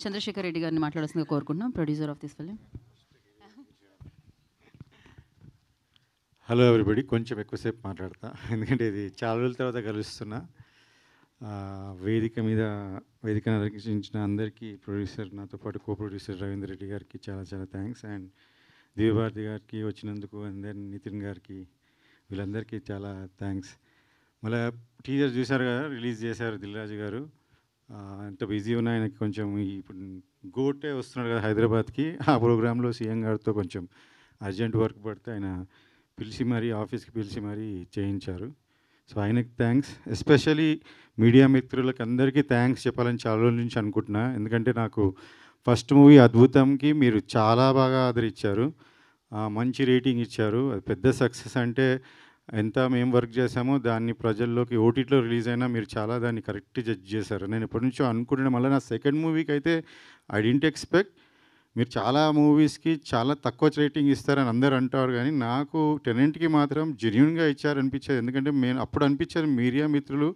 చంద్రశేఖర్ రెడ్డి గారిని మాట్లాడాల్సిందిగా కోరుకుంటున్నాం, producer of this film. Hello everybody, కొంచెం ఎక్కువసేపు మాట్లాడతా ఎందుకంటే ఇది చాలా రోజుల తర్వాత కలుస్తున్నా. వేదికను అలంకరించిన అందరికీ, ప్రొడ్యూసర్ నాతో పాటు కో ప్రొడ్యూసర్ రవీంద్ర రెడ్డి గారికి చాలా చాలా థ్యాంక్స్, అండ్ దివ్యభారతి గారికి వచ్చినందుకు, అండ్ దెన్ నితిన్ గారికి, వీళ్ళందరికీ చాలా థ్యాంక్స్. మళ్ళీ టీజర్ చూశారు కదా, రిలీజ్ చేశారు దిల్రాజు గారు. అంత బిజీ ఉన్న ఆయనకి కొంచెం ఇప్పుడు గోటే వస్తున్నాడు కదా హైదరాబాద్కి, ఆ ప్రోగ్రాంలో సీఎం గారితో కొంచెం అర్జెంట్ వర్క్ పడితే ఆయన పిలిచి మరీ ఆఫీస్కి పిలిచి మరీ చేయించారు. సో ఆయనకి థ్యాంక్స్. ఎస్పెషలీ మీడియా మిత్రులకు అందరికీ థ్యాంక్స్ చెప్పాలని చాలా రోజుల నుంచి అనుకుంటున్నా. ఎందుకంటే నాకు ఫస్ట్ మూవీ అద్భుతంకి మీరు చాలా బాగా ఆదరించారు, మంచి రేటింగ్ ఇచ్చారు. అది పెద్ద సక్సెస్. అంటే ఎంత మేము వర్క్ చేసామో దాన్ని ప్రజల్లోకి ఓటీటీలో రిలీజ్ అయినా మీరు చాలా దాన్ని కరెక్ట్ జడ్జ్ చేశారు. నేను ఎప్పటి నుంచో అనుకుంటున్నా, మళ్ళీ నా సెకండ్ మూవీకి అయితే ఐ డింట్ ఎక్స్పెక్ట్ మీరు చాలా మూవీస్కి చాలా తక్కువ రేటింగ్ ఇస్తారని అందరు అంటారు, కానీ నాకు టెనెంట్కి మాత్రం జెన్యూన్గా ఇచ్చారనిపించేది. ఎందుకంటే నేను అప్పుడు అనిపించారు మీడియా మిత్రులు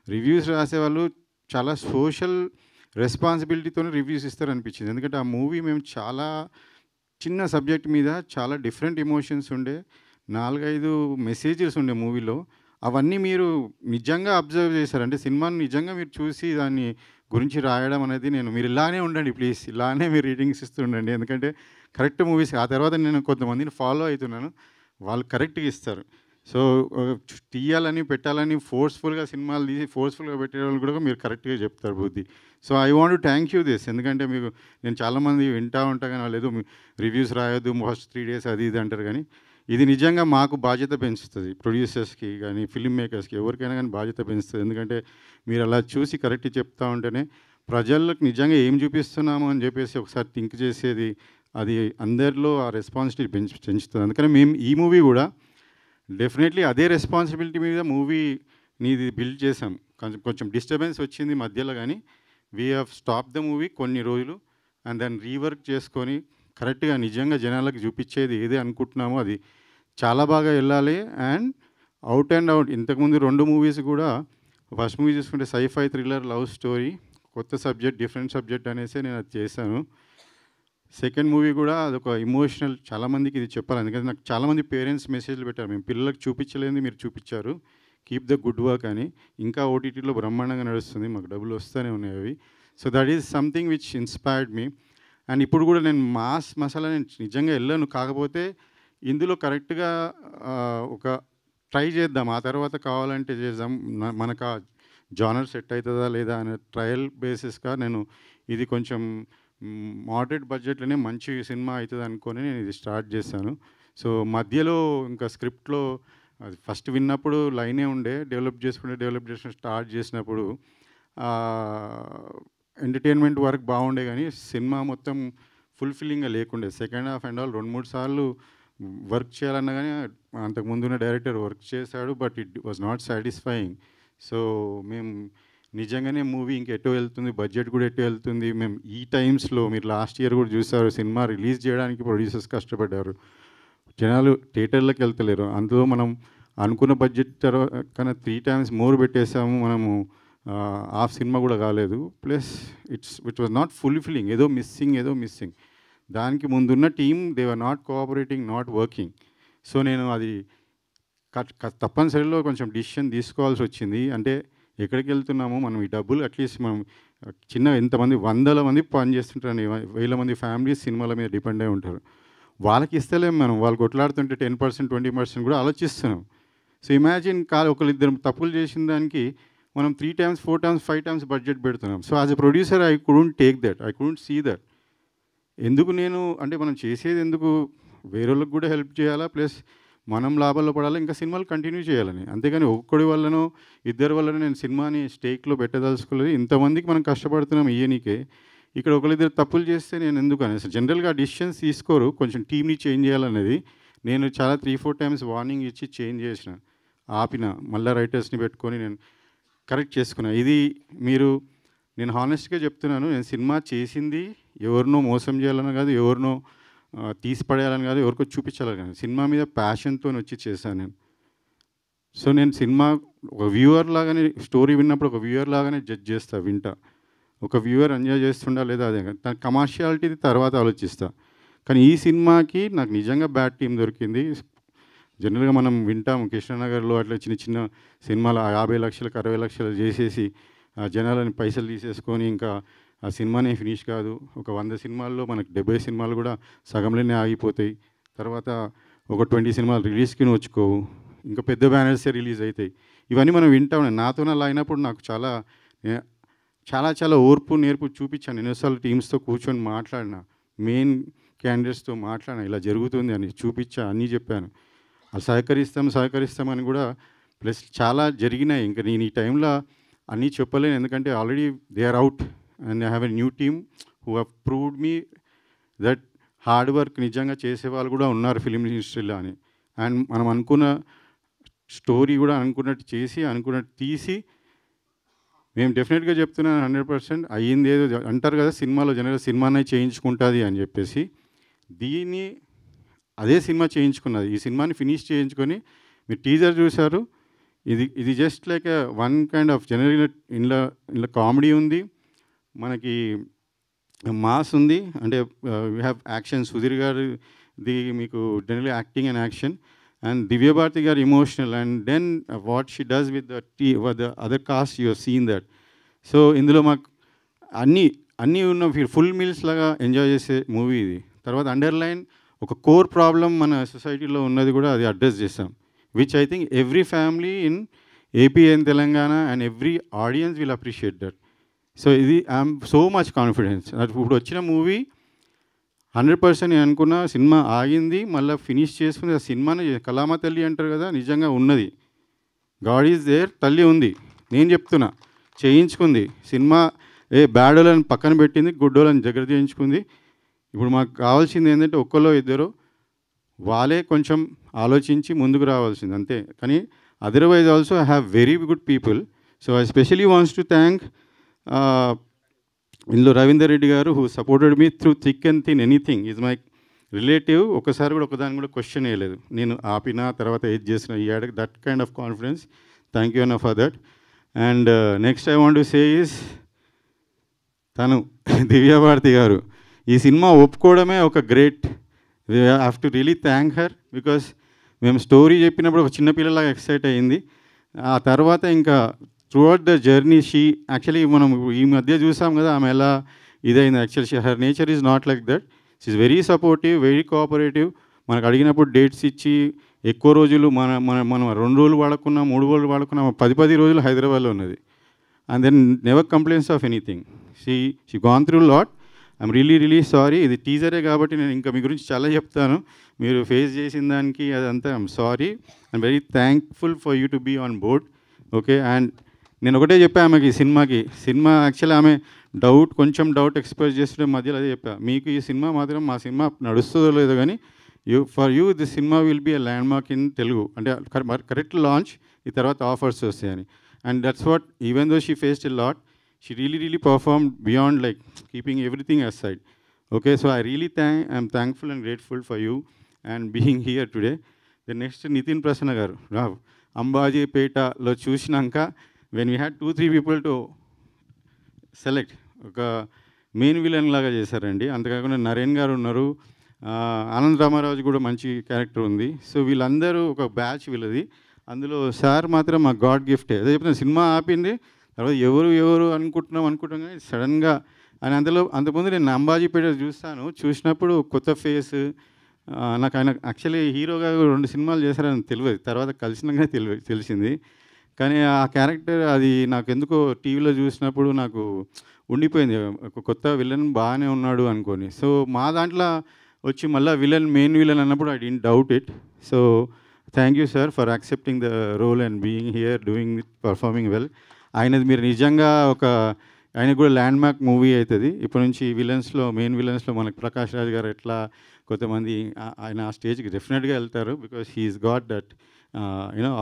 రివ్యూస్ రాసేవాళ్ళు చాలా సోషల్ రెస్పాన్సిబిలిటీతోనే రివ్యూస్ ఇస్తారనిపించింది. ఎందుకంటే ఆ మూవీ మేము చాలా చిన్న సబ్జెక్ట్ మీద చాలా డిఫరెంట్ ఎమోషన్స్ ఉండే, 4-5 మెసేజెస్ ఉండే మూవీలో. అవన్నీ మీరు నిజంగా అబ్జర్వ్ చేశారు. అంటే సినిమాని నిజంగా మీరు చూసి దాన్ని గురించి రాయడం అనేది, మీరు ఇలానే ఉండండి ప్లీజ్, ఇలానే మీరు రీడింగ్స్ ఇస్తుండండి. ఎందుకంటే కరెక్ట్ మూవీస్. ఆ తర్వాత నేను కొంతమందిని ఫాలో అవుతున్నాను, వాళ్ళు కరెక్ట్గా ఇస్తారు. సో తీయాలని పెట్టాలని ఫోర్స్ఫుల్గా సినిమాలు తీసి ఫోర్స్ఫుల్గా పెట్టే వాళ్ళు కూడా మీరు కరెక్ట్గా చెప్తారు బుద్ధి. So I want to thank you this. ఎందుకంటే మీకు నేను చాలామంది వింటూ ఉంటా కానీ వాళ్ళు ఏదో రివ్యూస్ రాయొద్దు ఫస్ట్ 3 days అది ఇది అంటారు, కానీ ఇది నిజంగా మాకు బాధ్యత పెంచుతుంది. ప్రొడ్యూసర్స్కి కానీ ఫిల్మ్ మేకర్స్కి ఎవరికైనా కానీ బాధ్యత పెంచుతుంది. ఎందుకంటే మీరు అలా చూసి కరెక్ట్ చెప్తూ ఉంటేనే ప్రజలకు నిజంగా ఏం చూపిస్తున్నాము అని చెప్పేసి ఒకసారి థింక్ చేసేది, అది అందరిలో ఆ రెస్పాన్సిబిలిటీ పెంచుతుంది. అందుకని మేము ఈ మూవీ కూడా డెఫినెట్లీ అదే రెస్పాన్సిబిలిటీ మీద మూవీని బిల్డ్ చేసాం. కొంచెం డిస్టర్బెన్స్ వచ్చింది మధ్యలో, కానీ we have stop the movie కొన్ని రోజులు అండ్ దాన్ని రీవర్క్ చేసుకొని కరెక్ట్గా నిజంగా జనాలకు చూపించేది ఏదే అనుకుంటున్నామో అది చాలా బాగా వెళ్ళాలి. అండ్ అవుట్ ఇంతకుముందు 2 మూవీస్ కూడా, ఫస్ట్ మూవీ చూసుకుంటే సైఫై థ్రిల్లర్ లవ్ స్టోరీ, కొత్త సబ్జెక్ట్ డిఫరెంట్ సబ్జెక్ట్ అనేసి నేను అది చేశాను. సెకండ్ మూవీ కూడా అదొక ఇమోషనల్, చాలామందికి ఇది చెప్పాలి. ఎందుకంటే నాకు చాలామంది పేరెంట్స్ మెసేజ్లు పెట్టారు, మేము పిల్లలకు చూపించలేని మీరు చూపించారు, కీప్ ద గుడ్ వర్క్ అని. ఇంకా ఓటీటీలో బ్రహ్మాండంగా నడుస్తుంది, మాకు డబ్బులు వస్తూనే ఉన్నాయి అవి. So that is something which inspired me. And ఇప్పుడు కూడా నేను మాస్ మసాలా నేను నిజంగా వెళ్ళాను, కాకపోతే ఇందులో కరెక్ట్గా ఒక ట్రై చేద్దాం, ఆ తర్వాత కావాలంటే చేద్దాం, మనకు ఆ జానర్ సెట్ అవుతుందా లేదా అనే ట్రయల్ బేసిస్గా నేను ఇది కొంచెం మోడరేట్ బడ్జెట్లోనే మంచి సినిమా అవుతుంది అనుకొని నేను ఇది స్టార్ట్ చేశాను. సో మధ్యలో ఇంకా స్క్రిప్ట్లో అది ఫస్ట్ విన్నప్పుడు లైనే ఉండే, డెవలప్ చేసుకుని స్టార్ట్ చేసినప్పుడు ఎంటర్టైన్మెంట్ వర్క్ బాగుండే, కానీ సినిమా మొత్తం ఫుల్ఫిల్లింగ్గా లేకుండే. సెకండ్ హాఫ్ అండ్ ఆల్ 2-3 సార్లు వర్క్ చేయాలన్నా కానీ అంతకుముందున్న డైరెక్టర్ వర్క్ చేశాడు, but it was not satisfying. So మేము నిజంగానే మూవీ ఇంకెటో వెళ్తుంది, బడ్జెట్ కూడా ఎటో వెళ్తుంది. మేము ఈ టైమ్స్లో మీరు లాస్ట్ ఇయర్ కూడా చూసారు, సినిమా రిలీజ్ చేయడానికి ప్రొడ్యూసర్స్ కష్టపడ్డారు, జనాలు థియేటర్లకు వెళ్తలేరు. అందులో మనం అనుకున్న బడ్జెట్ కన్నా 3 times మోర్ పెట్టేసాము మనము, హాఫ్ సినిమా కూడా కాలేదు. Plus it was not fulfilling, ఏదో మిస్సింగ్. దానికి ముందున్న team they were not cooperating, not working. So నేను అది తప్పనిసరిలో కొంచెం డిసిషన్ తీసుకోవాల్సి వచ్చింది. అంటే ఎక్కడికి వెళ్తున్నామో మనం ఈ డబ్బులు అట్లీస్ట్ మనం ఎంతమంది 100 మంది పని చేస్తుంటారని, 1000 మంది ఫ్యామిలీస్ సినిమాల మీద డిపెండ్ అయి ఉంటారు, వాళ్ళకి ఇస్తలేము మనం. వాళ్ళు కొట్లాడుతుంటే 10%, 20% కూడా ఆలోచిస్తున్నాం. సో ఇమాజిన్ ఒకరిద్దరు తప్పులు చేసిన దానికి మనం 3 times, 4 times, 5 times బడ్జెట్ పెడుతున్నాం. So as a producer I couldn't take that, I couldn't see that. ఎందుకు నేను అంటే మనం చేసేది ఎందుకు వేరేళ్ళకి కూడా హెల్ప్ చేయాలా, ప్లస్ మనం లాభాల్లో పడాలి, ఇంకా సినిమాలు కంటిన్యూ చేయాలని. అంతేగాని ఒక్కడి వల్లనో ఇద్దరి వల్లనో నేను సినిమాని స్టేక్లో పెట్టదలుచుకోలేదు. ఇంతమందికి మనం కష్టపడుతున్నాం ఇయ్యనికే, ఇక్కడ ఒకరిద్దరు తప్పులు చేస్తే నేను ఎందుకు అనేసి జనరల్గా డిసిషన్స్ తీసుకోరు, కొంచెం టీమ్ని చేంజ్ చేయాలనేది. నేను చాలా 3-4 times వార్నింగ్ ఇచ్చి చేంజ్ చేసిన, ఆపిన, మళ్ళీ రైటర్స్ని పెట్టుకొని నేను కరెక్ట్ చేసుకున్నా. ఇది నేను హానెస్ట్గా చెప్తున్నాను, నేను సినిమా చేసింది ఎవరినో మోసం చేయాలని కాదు, ఎవరినో తీసి పడేయాలని కాదు, ఎవరికో చూపించాలని కాదు, సినిమా మీద ప్యాషన్తో వచ్చి చేశాను నేను. సో నేను సినిమా ఒక వ్యూవర్ లాగానే, స్టోరీ విన్నప్పుడు ఒక వ్యూవర్ లాగానే జడ్జ్ చేస్తా, వింటా. ఒక వ్యూవర్ ఎంజాయ్ చేస్తుండా లేదా అదే తన కమర్షియాలిటీ తర్వాత ఆలోచిస్తా. కానీ ఈ సినిమాకి నాకు నిజంగా బ్యాడ్ టీమ్ దొరికింది. జనరల్గా మనం వింటాం కృష్ణనగర్లో అట్లా చిన్న చిన్న సినిమాలు 50 లక్షలకు 60 లక్షలు చేసేసి జనాలని పైసలు తీసేసుకొని ఇంకా ఆ సినిమానే ఫినిష్ కాదు. ఒక 100 సినిమాల్లో మనకు 70 సినిమాలు కూడా సగంలోనే ఆగిపోతాయి. తర్వాత ఒక 20 సినిమాలు రిలీజ్కి వచ్చుకోవు, ఇంకా పెద్ద బ్యానర్సే రిలీజ్ అవుతాయి. ఇవన్నీ మనం వింటా ఉన్నాం. నాతో అలా అయినప్పుడు నాకు చాలా చాలా చాలా ఓర్పు నేర్పు చూపించాను. ఎన్నోసార్లు టీమ్స్తో కూర్చొని మాట్లాడిన, మెయిన్ క్యాండిడేట్స్తో మాట్లాడిన, ఇలా జరుగుతుంది అని చూపించా, అన్నీ చెప్పాను. వాళ్ళు సహకరిస్తామని కూడా ప్లస్ చాలా జరిగినాయి. ఇంకా నేను ఈ టైంలో అన్నీ చెప్పలేను, ఎందుకంటే already they are out and I have a new team who have proved me that hard work నిజంగా చేసేవాళ్ళు కూడా ఉన్నారు ఫిలిం ఇండస్ట్రీలో అని. అండ్ మనం అనుకున్న స్టోరీ కూడా అనుకున్నట్టు చేసి అనుకున్నట్టు తీసి మేము డెఫినెట్గా చెప్తున్నాను 100% అయ్యింది. ఏదో అంటారు కదా సినిమాలో జనరల్గా సినిమానే చేయించుకుంటుంది అని చెప్పేసి, దీన్ని అదే సినిమా చేయించుకున్నది. ఈ సినిమాని ఫినిష్ చేయించుకొని మీరు టీజర్ చూశారు. ఇది just like one kind of general ఇంట్లో కామెడీ ఉంది, మనకి మాస్ ఉంది, అంటే వీ హ్యావ్ యాక్షన్. సుధీర్ గారిది మీకు general acting and action, and Divya Bharathi garu emotional, and then what she does with the other cast you have seen that. So ఇందులో మాకు అన్నీ ఉన్న ఫుల్ మీల్స్ లాగా ఎంజాయ్ చేసే మూవీ ఇది. తర్వాత అండర్లైన్ ఒక కోర్ ప్రాబ్లం మన సొసైటీలో ఉన్నది కూడా అది అడ్రస్ చేస్తాం, which I think every family in AP and Telangana and every audience will appreciate that. So ఇది ఐఎమ్ సో మచ్ కాన్ఫిడెన్స్. ఇప్పుడు వచ్చిన మూవీ 100% నేను అనుకున్న సినిమా ఆగింది, మళ్ళీ ఫినిష్ చేసుకుంది. ఆ సినిమానే కలామా తల్లి అంటారు కదా, నిజంగా ఉన్నది. గాడ్ ఈజ్ దేర్, తల్లి ఉంది. నేను చెప్తున్నా చేయించుకుంది సినిమా. బ్యాడోళ్ళని పక్కన పెట్టింది, గుడ్డోళ్ళని దగ్గర చేయించుకుంది. ఇప్పుడు మాకు కావాల్సింది ఏంటంటే ఒక్కలో ఇద్దరు వాళ్ళే కొంచెం ఆలోచించి ముందుకు రావాల్సింది అంతే. కానీ otherwise also I have very good people. So I especially wants to thank ఇందులో రవీందర్ రెడ్డి గారు who supported me through thick and thin anything. Is my relative. ఒకసారి కూడా ఒకదాన్ని కూడా క్వశ్చన్ వేయలేదు, నేను ఆపినా తర్వాత ఏది చేసిన. ఈ add that kind of confidence. Thank you అన్న for that. And next I want to say is తను దివ్య భారతి గారు ఈ సినిమా ఒప్పుకోవడమే ఒక great. We have to really thank her, because మేము స్టోరీ చెప్పినప్పుడు ఒక చిన్నపిల్లలాగా ఎక్సైట్ అయ్యింది. ఆ తర్వాత ఇంకా throughout the journey she actually మనం ఈ మధ్య చూసాం కదా ఆమె ఎలా ఇదైంది. Actually her nature is not like that. She is very supportive, very cooperative. మనకు అడిగినప్పుడు డేట్స్ ఇచ్చి ఎక్కువ రోజులు మనం 2 రోజులు వాడుకున్నా 3 రోజులు వాడుకున్నా 10 రోజులు హైదరాబాద్లో ఉన్నది. And then never complaints of anything. She gone through lot. I'm really sorry. ఇది టీజరే కాబట్టి నేను ఇంకా మీ గురించి చాలా చెప్తాను, మీరు ఫేస్ చేసిన దానికి అదంతా. I'm sorry. I'm very thankful for you to be on board. Okay. And నేను ఒకటే చెప్పా ఆమెకి సినిమా యాక్చువల్లీ ఆమె కొంచెం డౌట్ ఎక్స్ప్రెస్ చేస్తుంటే మధ్యలో అదే చెప్పా, మీకు ఈ సినిమా మాత్రం మా సినిమా నడుస్తుందో లేదో కానీ for you this cinema will be a landmark in Telugu. అంటే కరెక్ట్ లాంచ్, ఈ తర్వాత ఆఫర్స్ వస్తాయని. And that's what even though she faced a lot, she really performed beyond like keeping everything aside. Okay, so I'm thankful and grateful for you and being here today. The next Nitin Prasanna garu Rav Ambajipeta lo chusinaanka when we had 2-3 people to select oka main villain laga chesarandi. అంతకాకుండా నరేన్ గారు ఉన్నారు, ఆనంద్ రామారాజు కూడా మంచి character ఉంది. So వీళ్ళందరూ ఒక batch వీళ్ళది. అందులో sir మాత్రం మా గాడ్ గిఫ్టే. అదే చెప్తున్నా, సినిమా ఆపింది తర్వాత ఎవరు అనుకుంటున్నాం కానీ సడన్గా అని అంతకుముందు నేను అంబాజీపేట చూసినప్పుడు కొత్త ఫేస్. నాకు ఆయన యాక్చువల్లీ హీరోగా 2 సినిమాలు చేశారని తెలియదు, తర్వాత కలిసినాక తెలిసింది. కానీ ఆ క్యారెక్టర్ అది నాకు ఎందుకో టీవీలో చూసినప్పుడు నాకు ఉండిపోయింది, ఒక కొత్త విలన్ బాగానే ఉన్నాడు అనుకొని. సో మా దాంట్లో వచ్చి మళ్ళీ మెయిన్ విలన్ అన్నప్పుడు I didn't doubt it. So thank you sir for accepting the role and being here doing performing well. ఆయనది మీరు నిజంగా ఆయన కూడా ల్యాండ్ మార్క్ మూవీ అవుతుంది. ఇప్పటి నుంచి మెయిన్ విలన్స్లో మనకు ప్రకాష్ రాజ్ గారు ఎట్లా కొంతమంది ఆయన ఆ స్టేజ్కి డెఫినెట్గా వెళ్తారు, because he's got that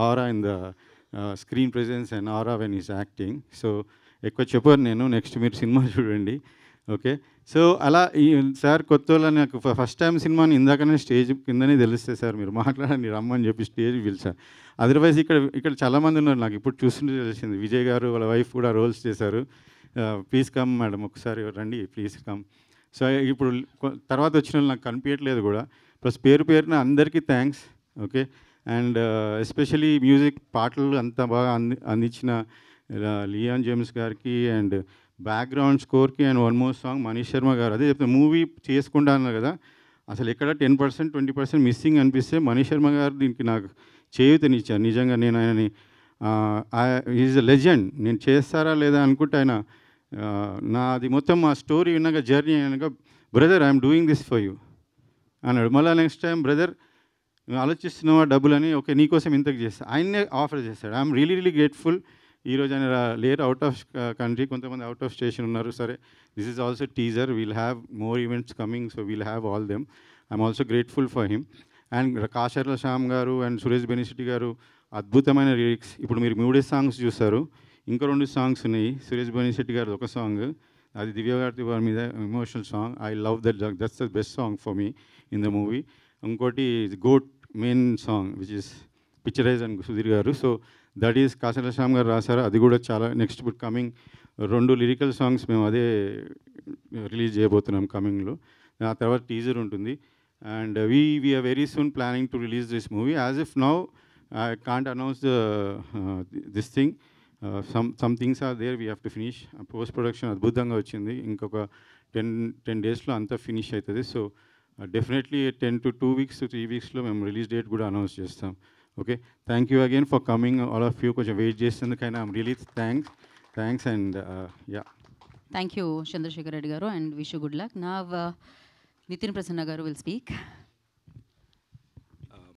aura in the screen presence and aura when is acting. So ఎక్కువ చెప్పారు నేను, నెక్స్ట్ మీరు సినిమా చూడండి. ఓకే. సో అలా ఈ సార్ కొత్త వాళ్ళని నాకు ఫస్ట్ టైం సినిమాని ఇందాకనే స్టేజ్ కిందనే తెలిస్తే సార్ మీరు మాట్లాడండి రమ్మని చెప్పి స్టేజ్ పిలిచారు. అదర్వైజ్ ఇక్కడ చాలామంది ఉన్నారు, నాకు ఇప్పుడు చూస్తుంటే తెలిసింది. విజయ్ గారు వాళ్ళ వైఫ్ కూడా రోల్స్ చేశారు. ప్లీజ్ కమ్ మేడం, ఒకసారి రండి, ప్లీజ్ కమ్. సో ఇప్పుడు తర్వాత వచ్చిన వాళ్ళు నాకు కనిపించట్లేదు కూడా. ప్లస్ పేరు పేరున అందరికీ thanks. Okay. And especially music పాటలు అంత బాగా అందించిన లియాన్ జేమ్స్ గారికి, అండ్ బ్యాక్గ్రౌండ్ స్కోర్కి, and one more song Manish Sharma garu. అదే చెప్తే మూవీ చేసుకుంటా అన్నారు కదా, అసలు ఎక్కడ 10% 20% మిస్సింగ్ అనిపిస్తే మనీష్ శర్మ గారు దీనికి నాకు చేయూతనిచ్చారు. నిజంగా నేను ఆయనని ఈజ్ ఎ లెజెండ్. నేను చేస్తారా లేదా అనుకుంటే ఆయన నాది మొత్తం మా స్టోరీ విన్నాక, జర్నీ అయినాక, brother I'm doing this for you అన్నాడు. మళ్ళీ నెక్స్ట్ టైం, బ్రదర్ నువ్వు ఆలోచిస్తున్నావా డబ్బులని, ఓకే నీకోసం ఇంతకు చేస్తా, ఆయన్నే ఆఫర్ చేస్తాడు. I'm really grateful. ఈరోజు ఆయన లేరు, అవుట్ ఆఫ్ కంట్రీ, కొంతమంది అవుట్ ఆఫ్ స్టేషన్ ఉన్నారు. సరే, this is also teaser, we'll have more events coming, so we'll have all them. I'm also grateful for him. And Kasarla Shyam garu and Suresh బెనిసిటీ గారు అద్భుతమైన lyrics. ఇప్పుడు మీరు 3 సాంగ్స్ చూస్తారు, ఇంకా 2 సాంగ్స్ ఉన్నాయి. సురేష్ బెనిసిటీ గారు ఒక సాంగ్, అది దివ్య గారి వారి మీద emotional song. I love that's the best song for me in the movie. ఇంకోటి got main song which is picturise and Sudheer garu. So that is Kasarla Shyam garu రాశారు. అది కూడా చాలా నెక్స్ట్ ఇప్పుడు కమింగ్ 2 లిరికల్ సాంగ్స్ మేము అదే రిలీజ్ చేయబోతున్నాం కమింగ్లో. ఆ తర్వాత టీజర్ ఉంటుంది. And we are very soon planning to release this movie. As if now I can't announce this thing. Some things are there, we have to finish. Post production adbhuతంగా వచ్చింది. ఇంకొక 10 డేస్లో అంతా ఫినిష్ అవుతుంది. So definitely 10 to 2 weeks to 3 weeksలో మేము release date కూడా announce చేస్తాం. Okay, thank you again for coming all of you. కొంచెం వెయిట్ చేసేందుకైనా I'm really thanks and yeah. Thank you Chandrasekhar Reddy garu, and wish you good luck. నా నితిన్ ప్రసన్న గారు will speak.